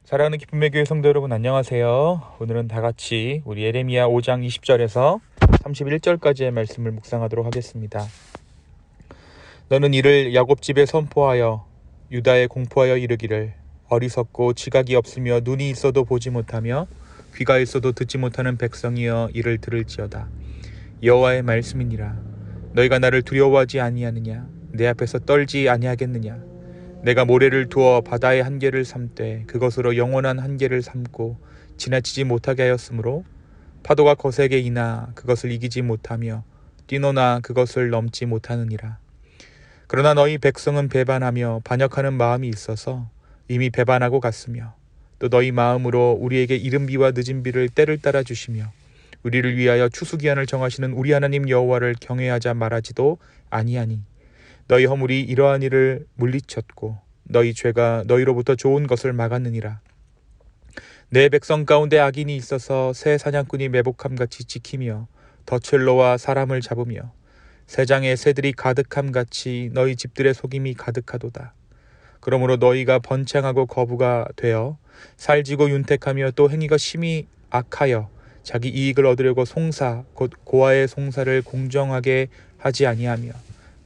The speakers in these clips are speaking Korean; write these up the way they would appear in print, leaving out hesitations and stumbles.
사랑하는 기쁨의 교회 성도 여러분, 안녕하세요. 오늘은 다 같이 우리 예레미야 5장 20절에서 31절까지의 말씀을 묵상하도록 하겠습니다. 너는 이를 야곱 집에 선포하여 유다에 공포하여 이르기를, 어리석고 지각이 없으며 눈이 있어도 보지 못하며 귀가 있어도 듣지 못하는 백성이여 이를 들을지어다. 여호와의 말씀이니라. 너희가 나를 두려워하지 아니하느냐? 내 앞에서 떨지 아니하겠느냐? 내가 모래를 두어 바다의 한계를 삼되 그것으로 영원한 한계를 삼고 지나치지 못하게 하였으므로 파도가 거세게 이나 그것을 이기지 못하며 뛰노나 그것을 넘지 못하느니라. 그러나 너희 백성은 배반하며 반역하는 마음이 있어서 이미 배반하고 갔으며, 또 너희 마음으로 우리에게 이른 비와 늦은 비를 때를 따라 주시며 우리를 위하여 추수기한을 정하시는 우리 하나님 여호와를 경외하자 말하지도 아니하니, 너희 허물이 이러한 일을 물리쳤고 너희 죄가 너희로부터 좋은 것을 막았느니라. 내 백성 가운데 악인이 있어서 새 사냥꾼이 매복함같이 지키며 덫을로와 사람을 잡으며 새장에 새들이 가득함같이 너희 집들의 속임이 가득하도다. 그러므로 너희가 번창하고 거부가 되어 살지고 윤택하며 또 행위가 심히 악하여 자기 이익을 얻으려고 송사 곧 고아의 송사를 공정하게 하지 아니하며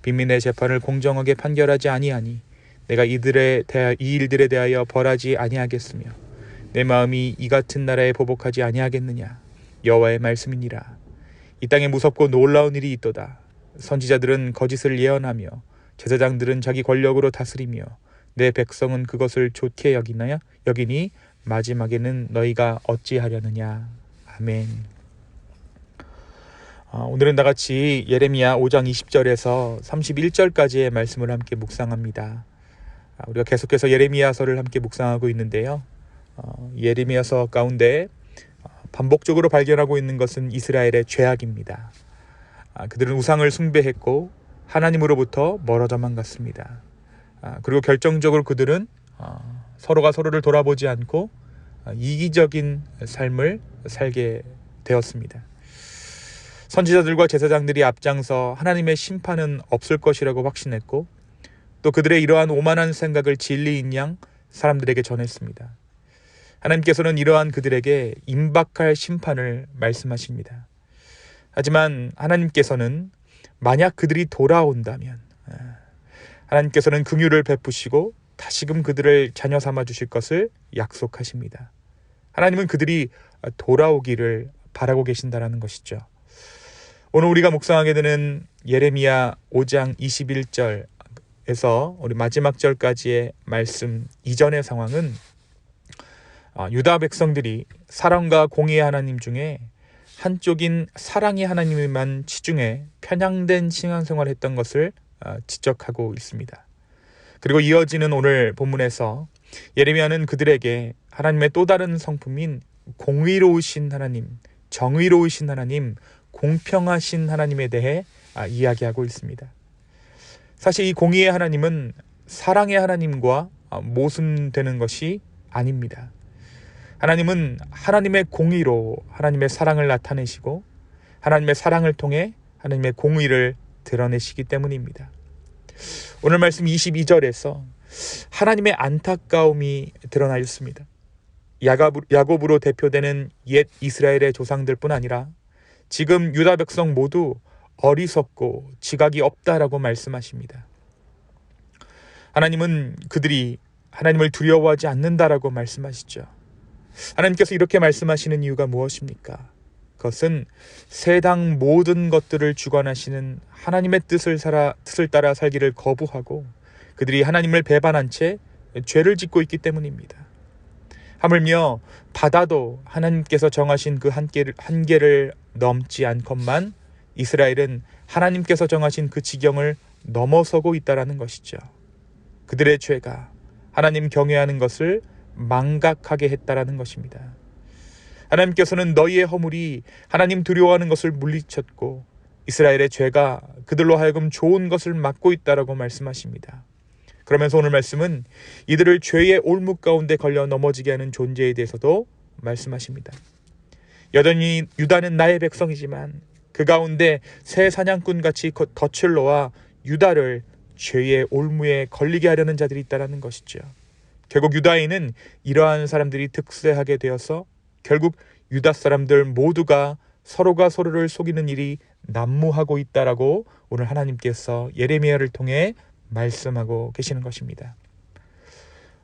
빈민의 재판을 공정하게 판결하지 아니하니, 내가 이 일들에 대하여 벌하지 아니하겠으며 내 마음이 이 같은 나라에 보복하지 아니하겠느냐? 여호와의 말씀이니라. 이 땅에 무섭고 놀라운 일이 있도다. 선지자들은 거짓을 예언하며 제사장들은 자기 권력으로 다스리며 내 백성은 그것을 좋게 여기니 마지막에는 너희가 어찌하려느냐? 아멘. 오늘은 다 같이 예레미야 5장 20절에서 31절까지의 말씀을 함께 묵상합니다. 우리가 계속해서 예레미야서를 함께 묵상하고 있는데요. 예레미야서 가운데 반복적으로 발견하고 있는 것은 이스라엘의 죄악입니다. 그들은 우상을 숭배했고 하나님으로부터 멀어져만 갔습니다. 그리고 결정적으로 그들은 서로가 서로를 돌아보지 않고 이기적인 삶을 살게 되었습니다. 선지자들과 제사장들이 앞장서 하나님의 심판은 없을 것이라고 확신했고, 또 그들의 이러한 오만한 생각을 진리인 양 사람들에게 전했습니다. 하나님께서는 이러한 그들에게 임박할 심판을 말씀하십니다. 하지만 하나님께서는 만약 그들이 돌아온다면 하나님께서는 긍휼을 베푸시고 다시금 그들을 자녀 삼아 주실 것을 약속하십니다. 하나님은 그들이 돌아오기를 바라고 계신다라는 것이죠. 오늘 우리가 묵상하게 되는 예레미야 5장 21절에서 우리 마지막 절까지의 말씀 이전의 상황은 유다 백성들이 사랑과 공의의 하나님 중에 한쪽인 사랑의 하나님만 치중해 편향된 신앙생활을 했던 것을 지적하고 있습니다. 그리고 이어지는 오늘 본문에서 예레미야는 그들에게 하나님의 또 다른 성품인 공의로우신 하나님, 정의로우신 하나님, 공평하신 하나님에 대해 이야기하고 있습니다. 사실 이 공의의 하나님은 사랑의 하나님과 모순되는 것이 아닙니다. 하나님은 하나님의 공의로 하나님의 사랑을 나타내시고 하나님의 사랑을 통해 하나님의 공의를 드러내시기 때문입니다. 오늘 말씀 22절에서 하나님의 안타까움이 드러나 있습니다. 야곱으로 대표되는 옛 이스라엘의 조상들뿐 아니라 지금 유다 백성 모두 어리석고 지각이 없다라고 말씀하십니다. 하나님은 그들이 하나님을 두려워하지 않는다라고 말씀하시죠. 하나님께서 이렇게 말씀하시는 이유가 무엇입니까? 그것은 세상 모든 것들을 주관하시는 하나님의 뜻을 따라 살기를 거부하고 그들이 하나님을 배반한 채 죄를 짓고 있기 때문입니다. 하물며 바다도 하나님께서 정하신 그 한계를 넘지 않건만 이스라엘은 하나님께서 정하신 그 지경을 넘어서고 있다라는 것이죠. 그들의 죄가 하나님 경외하는 것을 망각하게 했다라는 것입니다. 하나님께서는 너희의 허물이 하나님 두려워하는 것을 물리쳤고 이스라엘의 죄가 그들로 하여금 좋은 것을 막고 있다라고 말씀하십니다. 그러면서 오늘 말씀은 이들을 죄의 올무 가운데 걸려 넘어지게 하는 존재에 대해서도 말씀하십니다. 여전히 유다는 나의 백성이지만 그 가운데 새 사냥꾼같이 덫을 놓아 유다를 죄의 올무에 걸리게 하려는 자들이 있다는 것이죠. 결국 유다인은 이러한 사람들이 득세하게 되어서 결국 유다 사람들 모두가 서로가 서로를 속이는 일이 난무하고 있다라고 오늘 하나님께서 예레미야를 통해 말씀하고 계시는 것입니다.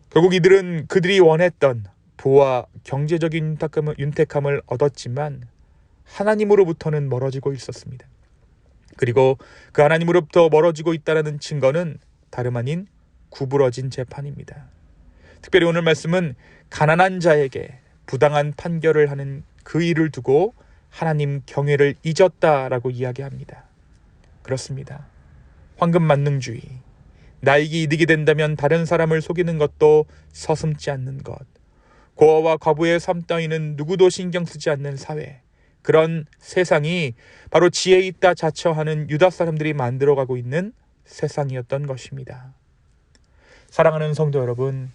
결국 이들은 그들이 원했던 부와 경제적인 윤택함을 얻었지만 하나님으로부터는 멀어지고 있었습니다. 그리고 그 하나님으로부터 멀어지고 있다는 증거는 다름 아닌 구부러진 재판입니다. 특별히 오늘 말씀은 가난한 자에게 부당한 판결을 하는 그 일을 두고 하나님 경외를 잊었다라고 이야기합니다. 그렇습니다. 황금만능주의, 나에게 이득이 된다면 다른 사람을 속이는 것도 서슴지 않는 것, 고아와 과부의 삶 따위는 누구도 신경 쓰지 않는 사회, 그런 세상이 바로 지혜 있다 자처하는 유다 사람들이 만들어가고 있는 세상이었던 것입니다. 사랑하는 성도 여러분,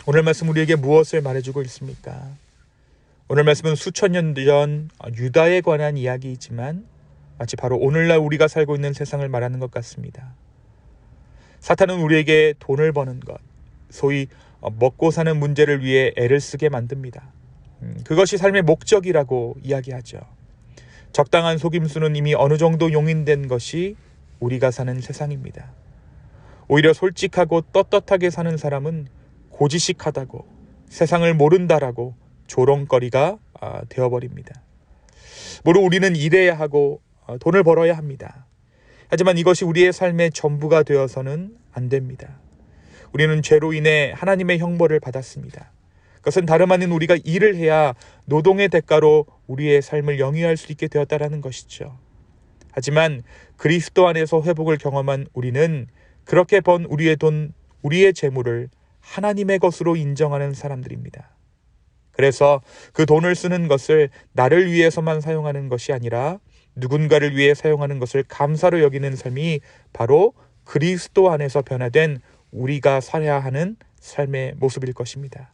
오늘 말씀 우리에게 무엇을 말해주고 있습니까? 오늘 말씀은 수천 년 전 유다에 관한 이야기이지만 마치 바로 오늘날 우리가 살고 있는 세상을 말하는 것 같습니다. 사탄은 우리에게 돈을 버는 것, 소위 먹고 사는 문제를 위해 애를 쓰게 만듭니다. 그것이 삶의 목적이라고 이야기하죠. 적당한 속임수는 이미 어느 정도 용인된 것이 우리가 사는 세상입니다. 오히려 솔직하고 떳떳하게 사는 사람은 고지식하다고, 세상을 모른다라고 조롱거리가 되어버립니다. 모두 우리는 일해야 하고 돈을 벌어야 합니다. 하지만 이것이 우리의 삶의 전부가 되어서는 안 됩니다. 우리는 죄로 인해 하나님의 형벌을 받았습니다. 그것은 다름 아닌 우리가 일을 해야 노동의 대가로 우리의 삶을 영위할 수 있게 되었다라는 것이죠. 하지만 그리스도 안에서 회복을 경험한 우리는 그렇게 번 우리의 돈, 우리의 재물을 하나님의 것으로 인정하는 사람들입니다. 그래서 그 돈을 쓰는 것을 나를 위해서만 사용하는 것이 아니라 누군가를 위해 사용하는 것을 감사로 여기는 삶이 바로 그리스도 안에서 변화된 우리가 살아야 하는 삶의 모습일 것입니다.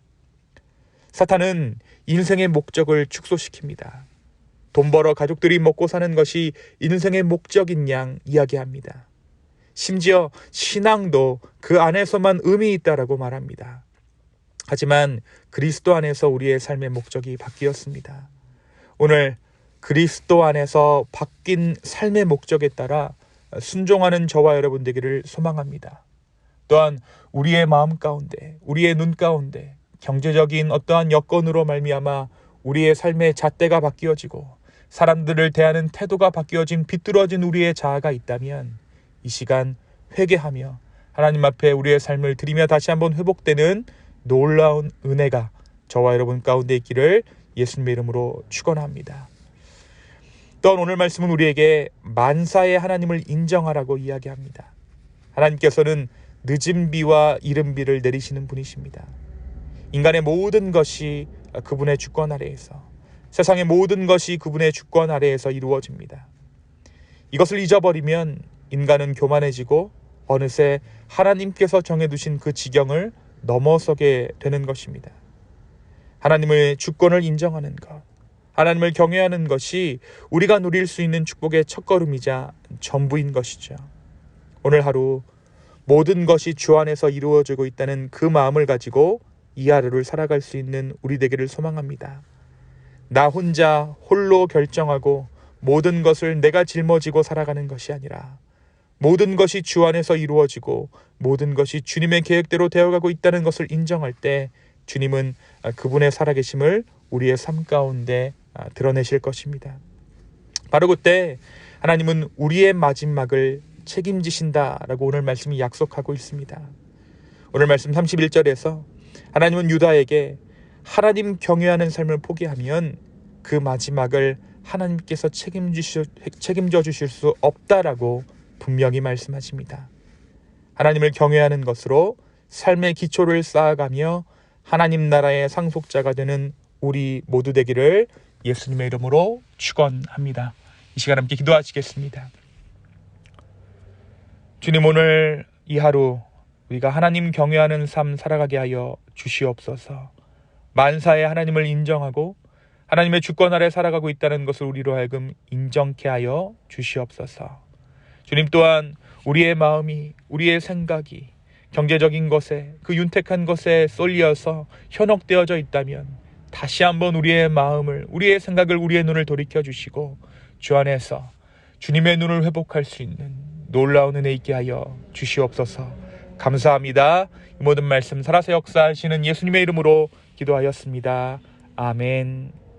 사탄은 인생의 목적을 축소시킵니다. 돈 벌어 가족들이 먹고 사는 것이 인생의 목적인 양 이야기합니다. 심지어 신앙도 그 안에서만 의미 있다라고 말합니다. 하지만 그리스도 안에서 우리의 삶의 목적이 바뀌었습니다. 오늘 그리스도 안에서 바뀐 삶의 목적에 따라 순종하는 저와 여러분 되기를 소망합니다. 또한 우리의 마음 가운데, 우리의 눈 가운데 경제적인 어떠한 여건으로 말미암아 우리의 삶의 잣대가 바뀌어지고 사람들을 대하는 태도가 바뀌어진 비뚤어진 우리의 자아가 있다면 이 시간 회개하며 하나님 앞에 우리의 삶을 드리며 다시 한번 회복되는 놀라운 은혜가 저와 여러분 가운데 있기를 예수님의 이름으로 축원합니다. 또한 오늘 말씀은 우리에게 만사의 하나님을 인정하라고 이야기합니다. 하나님께서는 늦은 비와 이른 비를 내리시는 분이십니다. 인간의 모든 것이 그분의 주권 아래에서, 세상의 모든 것이 그분의 주권 아래에서 이루어집니다. 이것을 잊어버리면 인간은 교만해지고 어느새 하나님께서 정해두신 그 지경을 넘어서게 되는 것입니다. 하나님의 주권을 인정하는 것, 하나님을 경외하는 것이 우리가 누릴 수 있는 축복의 첫걸음이자 전부인 것이죠. 오늘 하루 모든 것이 주 안에서 이루어지고 있다는 그 마음을 가지고 이 하루를 살아갈 수 있는 우리 되기를 소망합니다. 나 혼자 홀로 결정하고 모든 것을 내가 짊어지고 살아가는 것이 아니라 모든 것이 주 안에서 이루어지고 모든 것이 주님의 계획대로 되어가고 있다는 것을 인정할 때 주님은 그분의 살아계심을 우리의 삶 가운데 드러내실 것입니다. 바로 그때 하나님은 우리의 마지막을 책임지신다라고 오늘 말씀이 약속하고 있습니다. 오늘 말씀 31절에서 하나님은 유다에게 하나님 경외하는 삶을 포기하면 그 마지막을 하나님께서 책임져 주실 수 없다라고 분명히 말씀하십니다. 하나님을 경외하는 것으로 삶의 기초를 쌓아가며 하나님 나라의 상속자가 되는 우리 모두 되기를 예수님의 이름으로 축원합니다. 이 시간 함께 기도하시겠습니다. 주님, 오늘 이 하루 우리가 하나님 경외하는 삶 살아가게 하여 주시옵소서. 만사의 하나님을 인정하고 하나님의 주권 아래 살아가고 있다는 것을 우리로 하여금 인정케 하여 주시옵소서. 주님, 또한 우리의 마음이, 우리의 생각이 경제적인 것에, 그 윤택한 것에 쏠려서 현혹되어져 있다면 다시 한번 우리의 마음을, 우리의 생각을, 우리의 눈을 돌이켜 주시고 주 안에서 주님의 눈을 회복할 수 있는 놀라운 은혜 있게 하여 주시옵소서. 감사합니다. 이 모든 말씀 살아서 역사하시는 예수님의 이름으로 기도하였습니다. 아멘.